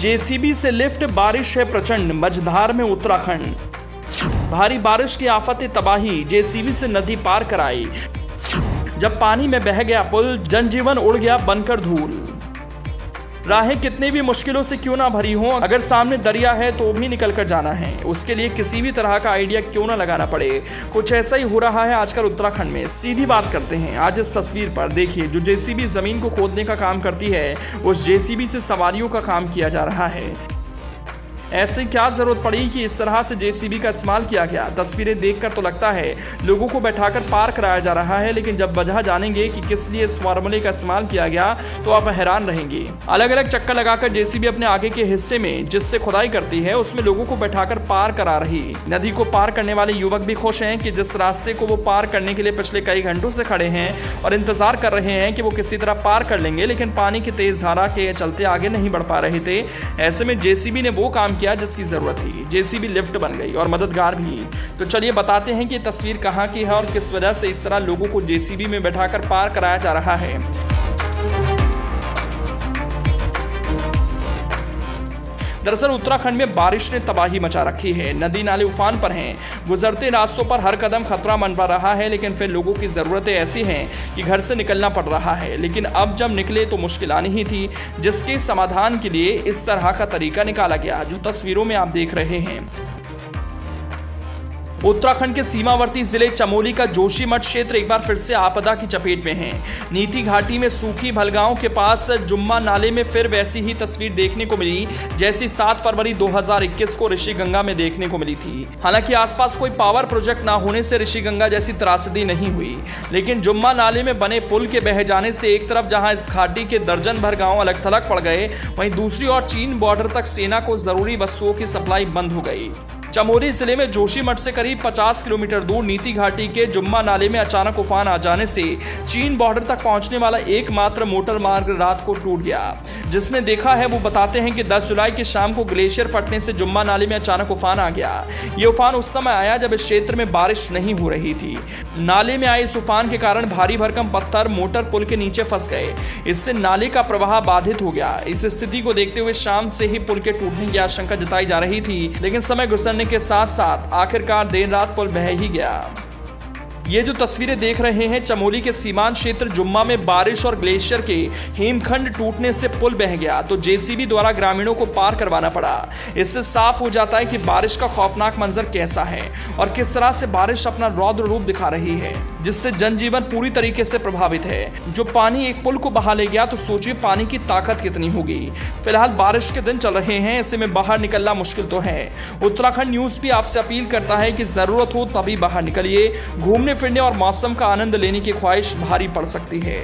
JCB से lift, बारिश है प्रचंड, मझधार में उत्तराखंड। भारी बारिश की आफत तबाही, जेसीबी से नदी पार कराई। जब पानी में बह गया पुल, जनजीवन उड़ गया बनकर धूल। राहें कितनी भी मुश्किलों से क्यों ना भरी हों, अगर सामने दरिया है तो भी निकल कर जाना है। उसके लिए किसी भी तरह का आइडिया क्यों ना लगाना पड़े। कुछ ऐसा ही हो रहा है आजकल उत्तराखंड में। सीधी बात करते हैं आज इस तस्वीर पर। देखिए, जो जेसीबी जमीन को खोदने का काम करती है, उस जेसीबी से सवारियों का काम किया जा रहा है। ऐसे क्या जरूरत पड़ी कि इस तरह से जेसीबी का इस्तेमाल किया गया। तस्वीरें देखकर तो लगता है लोगों को बैठाकर पार कराया जा रहा है, लेकिन जब वजह जानेंगे कि किस लिए इस फार्मूले का इस्तेमाल किया गया तो आप हैरान रहेंगे। अलग अलग चक्कर लगाकर जेसीबी अपने आगे के हिस्से में जिससे खुदाई करती है, उसमें लोगों को बैठाकर पार करा रही। नदी को पार करने वाले युवक भी खुश हैं कि जिस रास्ते को वो पार करने के लिए पिछले कई घंटों से खड़े हैं और इंतजार कर रहे हैं कि वो किसी तरह पार कर लेंगे, लेकिन पानी की तेज धारा के चलते आगे नहीं बढ़ पा रहे थे। ऐसे में जेसीबी ने वो काम किया जिसकी जरूरत थी। जेसीबी लिफ्ट बन गई और मददगार भी। तो चलिए बताते हैं कि ये तस्वीर कहां की है और किस वजह से इस तरह लोगों को जेसीबी में बैठाकर पार कराया जा रहा है। दरअसल उत्तराखंड में बारिश ने तबाही मचा रखी है। नदी नाले उफान पर हैं। गुजरते रास्तों पर हर कदम खतरा मंडरा रहा है, लेकिन फिर लोगों की ज़रूरतें ऐसी हैं कि घर से निकलना पड़ रहा है। लेकिन अब जब निकले तो मुश्किल आनी ही थी, जिसके समाधान के लिए इस तरह का तरीका निकाला गया जो तस्वीरों में आप देख रहे हैं। उत्तराखंड के सीमावर्ती जिले चमोली का जोशीमठ क्षेत्र एक बार फिर से आपदा की चपेट में है। नीति घाटी में सूखी भलगांव के पास जुम्मा नाले में फिर वैसी ही तस्वीर देखने को मिली जैसी 7 फरवरी 2021 को ऋषिगंगा में देखने को मिली थी। हालांकि आसपास कोई पावर प्रोजेक्ट ना होने से ऋषिगंगा जैसी त्रासदी नहीं हुई, लेकिन जुम्मा नाले में बने पुल के बह जाने से एक तरफ जहां इस घाटी के दर्जन भर गांव अलग थलग पड़ गए, वहीं दूसरी ओर चीन बॉर्डर तक सेना को जरूरी वस्तुओं की सप्लाई बंद हो गई। चमोली जिले में जोशीमठ से करीब 50 किलोमीटर दूर नीति घाटी के जुम्मा नाले में अचानक उफान आ जाने से चीन बॉर्डर तक पहुंचने वाला एकमात्र मोटर मार्ग रात को टूट गया। जिसने देखा है वो बताते हैं कि 10 जुलाई की शाम को ग्लेशियर फटने से जुम्मा नाले में अचानक उफान आ गया। ये उफान उस समय आया जब इस क्षेत्र में बारिश नहीं हो रही थी। नाले में आए इस उफान के कारण भारी भरकम पत्थर मोटर पुल के नीचे फंस गए। इससे नाले का प्रवाह बाधित हो गया। इस स्थिति को देखते हुए शाम से ही पुल के टूटने की आशंका जताई जा रही थी, लेकिन समय गुजरने के साथ साथ आखिरकार देर रात पुल बह ही गया। ये जो तस्वीरें देख रहे हैं, चमोली के सीमांत क्षेत्र जुम्मा में बारिश और ग्लेशियर के हिमखंड टूटने से पुल बह गया तो जेसीबी द्वारा ग्रामीणों को पार करवाना पड़ा। इससे साफ हो जाता है कि बारिश का खौफनाक मंजर कैसा है और किस तरह से बारिश अपना रौद्र रूप दिखा रही है, जिससे जनजीवन पूरी तरीके से प्रभावित है। जो पानी एक पुल को बहा ले गया तो सोचिए पानी की ताकत कितनी होगी। फिलहाल बारिश के दिन चल रहे हैं, ऐसे में बाहर निकलना मुश्किल तो है। उत्तराखंड न्यूज भी आपसे अपील करता है कि जरूरत हो तभी बाहर निकलिए। घूमने फिरने और मौसम का आनंद लेने की ख्वाहिश भारी पड़ सकती है।